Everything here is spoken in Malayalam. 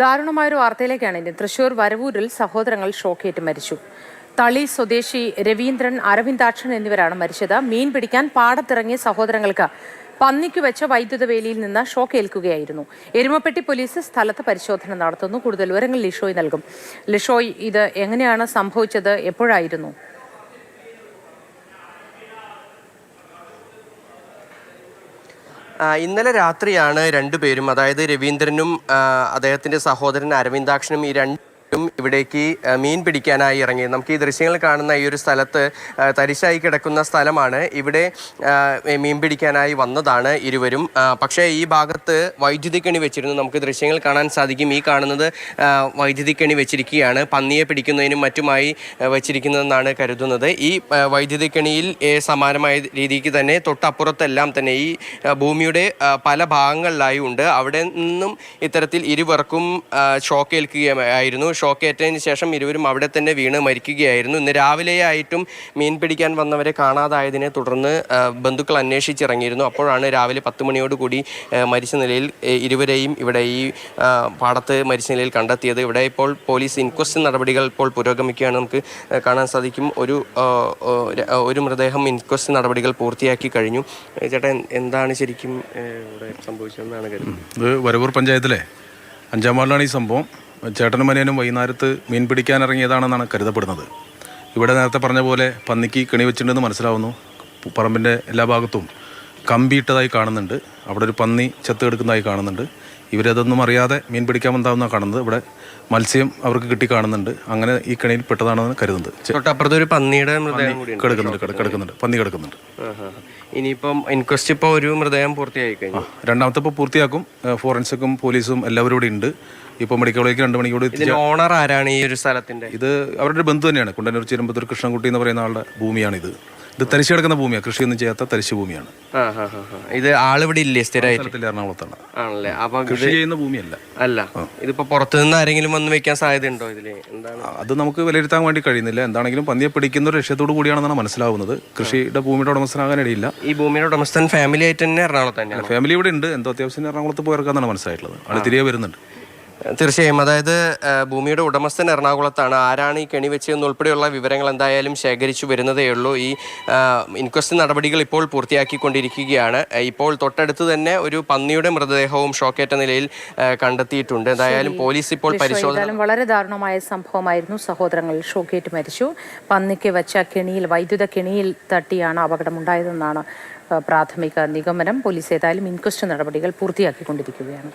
ദാരുണമായൊരു വാർത്തയിലേക്കാണ് ഇനി. തൃശൂർ വരവൂരിൽ സഹോദരങ്ങൾ ഷോക്കേറ്റ് മരിച്ചു. തളി സ്വദേശി രവീന്ദ്രൻ, അരവിന്ദാക്ഷൻ എന്നിവരാണ് മരിച്ചത്. മീൻ പിടിക്കാൻ പാടത്തിറങ്ങിയ സഹോദരങ്ങൾക്ക് പന്നിക്കു വെച്ച വൈദ്യുത വേലിയിൽ നിന്ന് ഷോക്ക് ഏൽക്കുകയായിരുന്നു. എരുമപ്പെട്ടി പോലീസ് സ്ഥലത്ത് പരിശോധന നടത്തുന്നു. കൂടുതൽ വിവരങ്ങൾ ലിഷോയ് നൽകും. ലിഷോയ്, ഇത് എങ്ങനെയാണ് സംഭവിച്ചത്? എപ്പോഴായിരുന്നു? ഇന്നലെ രാത്രിയാണ് രണ്ടുപേരും, അതായത് രവീന്ദ്രനും അദ്ദേഹത്തിൻ്റെ സഹോദരൻ അരവിന്ദാക്ഷനും ഈ ഇവിടേക്ക് മീൻ പിടിക്കാനായി ഇറങ്ങി. നമുക്ക് ഈ ദൃശ്യങ്ങൾ കാണുന്ന ഈ ഒരു സ്ഥലത്ത് തരിശായി കിടക്കുന്ന സ്ഥലമാണ്. ഇവിടെ മീൻ പിടിക്കാനായി വന്നതാണ് ഇരുവരും. പക്ഷേ ഈ ഭാഗത്ത് വൈദ്യുതി കെണി വെച്ചിരുന്നു. നമുക്ക് ദൃശ്യങ്ങൾ കാണാൻ സാധിക്കും. ഈ കാണുന്നത് വൈദ്യുതി കെണി വെച്ചിരിക്കുകയാണ്. പന്നിയെ പിടിക്കുന്നതിനും മറ്റുമായി വെച്ചിരിക്കുന്നതെന്നാണ് കരുതുന്നത്. ഈ വൈദ്യുതി കെണിയിൽ സമാനമായ രീതിക്ക് തന്നെ തൊട്ടപ്പുറത്തെല്ലാം തന്നെ ഈ ഭൂമിയുടെ പല ഭാഗങ്ങളിലായി ഉണ്ട്. അവിടെ നിന്നും ഇത്തരത്തിൽ ഇരുവർക്കും ഷോക്കേൽക്കുകയായിരുന്നു. ഷോക്കേറ്റതിന് ശേഷം ഇരുവരും അവിടെ തന്നെ വീണ് മരിക്കുകയായിരുന്നു. ഇന്ന് രാവിലെയായിട്ടും മീൻ പിടിക്കാൻ വന്നവരെ കാണാതായതിനെ തുടർന്ന് ബന്ധുക്കൾ അന്വേഷിച്ചിറങ്ങിയിരുന്നു. അപ്പോഴാണ് രാവിലെ 10 മണിയോടുകൂടി മരിച്ച നിലയിൽ ഇരുവരെയും ഇവിടെ ഈ പാടത്ത് മരിച്ച നിലയിൽ കണ്ടെത്തിയത്. ഇവിടെ ഇപ്പോൾ പോലീസ് ഇൻക്വസ്റ്റ് നടപടികൾ ഇപ്പോൾ പുരോഗമിക്കുകയാണ്. നമുക്ക് കാണാൻ സാധിക്കും ഒരു മൃതദേഹം ഇൻക്വസ്റ്റ് നടപടികൾ പൂർത്തിയാക്കി കഴിഞ്ഞു. ചേട്ടാ, എന്താണ് ശരിക്കും ഇവിടെ സംഭവിച്ചതെന്നാണ് കരുതുന്നത്? ഇത് വരവൂർ പഞ്ചായത്തിലെ 5-ാം വാർഡിലാണ് ഈ സംഭവം. ചേട്ടനും മനേനും വൈകുന്നേരത്ത് മീൻ പിടിക്കാനിറങ്ങിയതാണെന്നാണ് കരുതപ്പെടുന്നത്. ഇവിടെ നേരത്തെ പറഞ്ഞ പോലെ പന്നിക്ക് കെണി വെച്ചിട്ടുണ്ടെന്ന് മനസ്സിലാവുന്നു. പറമ്പിൻ്റെ എല്ലാ ഭാഗത്തും കമ്പിയിട്ടതായി കാണുന്നുണ്ട്. അവിടെ ഒരു പന്നി ചത്ത് കിടക്കുന്നതായി കാണുന്നുണ്ട്. ഇവരതൊന്നും അറിയാതെ മീൻ പിടിക്കാൻ വന്നാവുന്ന കാണുന്നത്. ഇവിടെ മത്സ്യം അവർക്ക് കിട്ടി കാണുന്നുണ്ട്. അങ്ങനെ ഈ കെണിയിൽ പെട്ടതാണെന്ന് കരുതുന്നത്. തൊട്ടപ്പുറത്തൊരു പന്നിയുടെ കിടക്കുന്നുണ്ട്. പന്നി കിടക്കുന്നുണ്ട്. ഇനിയിപ്പം ഇൻക്വസ്റ്റ് ഇപ്പോൾ ഒരു മൃതദേഹം പൂർത്തിയായി കഴിഞ്ഞു. രണ്ടാമത്തെ ഇപ്പോൾ പൂർത്തിയാക്കും. ഫോറൻസിക്കും പോലീസും എല്ലാവരും ഇവിടെ ഉണ്ട്. ഇപ്പോൾ മെഡിക്കൽ കോളേജിലേക്ക് 2 മണിക്കൂടി. ഓണർ ആരാണ് ഈ ഒരു സ്ഥലത്തിന്റെ? ഇത് അവരുടെ ബന്ധു തന്നെയാണ്. കുണ്ടന്നൂർ ചിരമ്പത്തൂർ കൃഷ്ണൻകുട്ടി എന്ന് പറയുന്ന ആളുടെ ഭൂമിയാണിത്. ഇത് തരിശ് കിടക്കുന്ന ഭൂമിയാണ്. കൃഷിയൊന്നും ചെയ്യാത്ത തരിശ് ഭൂമിയാണ്. ഇത് ആളിവിടെ ഇല്ലേ? സ്ഥിരമായിട്ട് എറണാകുളത്താണ്. ആണല്ലേ? അപ്പൊ കൃഷി ചെയ്യുന്ന ഭൂമിയല്ല. അല്ല. ഇതിപ്പോ പുറത്തുനിന്ന് ആരെങ്കിലും വന്ന് വെക്കാൻ സാധ്യതയുണ്ടോ ഇതില്? എന്താണ് അത് നമുക്ക് വിലയിരുത്താൻ വേണ്ടി കഴിയുന്നില്ല. എന്താണെങ്കിലും പന്നിയെ പിടിക്കുന്ന ഒരു ലക്ഷ്യത്തോടു കൂടിയാണെന്നാണ് മനസ്സിലാവുന്നത്. കൃഷിയുടെ ഭൂമിയുടെ ഉടമസ്ഥനാകാൻ ഇടയില്ല. ഈ ഭൂമിയുടെ ഉടമസ്ഥൻ ഫാമിലി ആയിട്ട് തന്നെ എറണാകുളത്ത് തന്നെയാണ്? ഫാമിലി ഇവിടെ ഉണ്ട്. എന്തോ അത്യാവശ്യം എറണാകുളത്ത് പോയിറക്കാന്നാണ് മനസ്സിലായിട്ടുള്ളത്. ആൾ തിരികെ വരുന്നുണ്ട്. തീർച്ചയായും. അതായത് ഭൂമിയുടെ ഉടമസ്ഥൻ എറണാകുളത്താണ്. ആരാണ് ഈ കെണി വെച്ചതെന്നുൾപ്പെടെയുള്ള വിവരങ്ങൾ എന്തായാലും ശേഖരിച്ചു വരുന്നതേ ഉള്ളൂ. ഈ ഇൻക്വസ്റ്റ് നടപടികൾ ഇപ്പോൾ പൂർത്തിയാക്കിക്കൊണ്ടിരിക്കുകയാണ്. ഇപ്പോൾ തൊട്ടടുത്ത് തന്നെ ഒരു പന്നിയുടെ മൃതദേഹവും ഷോക്കേറ്റ നിലയിൽ കണ്ടെത്തിയിട്ടുണ്ട്. എന്തായാലും പോലീസ് ഇപ്പോൾ പരിശോധന. വളരെ ദാരുണമായ സംഭവമായിരുന്നു. സഹോദരങ്ങൾ ഷോക്കേറ്റ് മരിച്ചു. പന്നിക്ക് വെച്ച കെണിയിൽ, വൈദ്യുത കെണിയിൽ തട്ടിയാണ് അപകടമുണ്ടായതെന്നാണ് പ്രാഥമിക നിഗമനം. പോലീസ് ഏതായാലും ഇൻക്വസ്റ്റ് നടപടികൾ പൂർത്തിയാക്കിക്കൊണ്ടിരിക്കുകയാണ്.